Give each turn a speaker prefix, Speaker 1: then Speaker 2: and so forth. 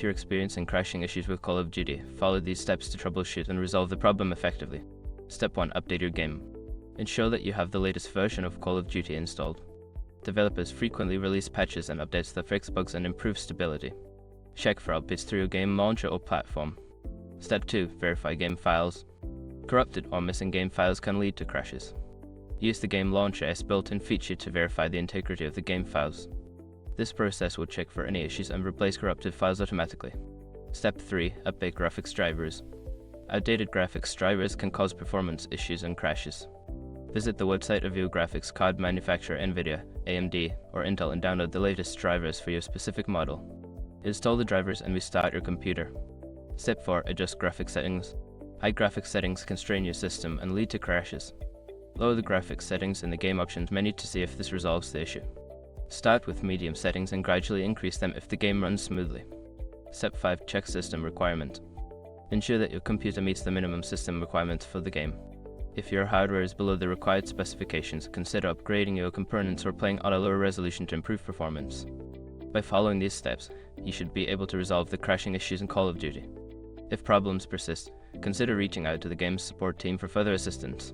Speaker 1: you're experiencing crashing issues with Call of Duty, follow these steps to troubleshoot and resolve the problem effectively. Step 1. Update your game. Ensure that you have the latest version of Call of Duty installed. Developers frequently release patches and updates that fix bugs and improve stability. Check for updates through your game launcher or platform. Step 2. Verify game files. Corrupted or missing game files can lead to crashes. Use the game launcher as built-in feature to verify the integrity of the game files. This process will check for any issues and replace corrupted files automatically. Step 3. Update graphics drivers. Outdated graphics drivers can cause performance issues and crashes. Visit the website of your graphics card manufacturer NVIDIA, AMD, or Intel and download the latest drivers for your specific model. Install the drivers and restart your computer. Step 4. Adjust graphics settings. High graphics settings can strain your system and lead to crashes. Lower the graphics settings in the game options menu to see if this resolves the issue. Start with medium settings and gradually increase them if the game runs smoothly. Step 5. Check system requirement. Ensure that your computer meets the minimum system requirements for the game. If your hardware is below the required specifications, consider upgrading your components or playing on a lower resolution to improve performance. By following these steps, you should be able to resolve the crashing issues in Call of Duty. If problems persist, consider reaching out to the game's support team for further assistance.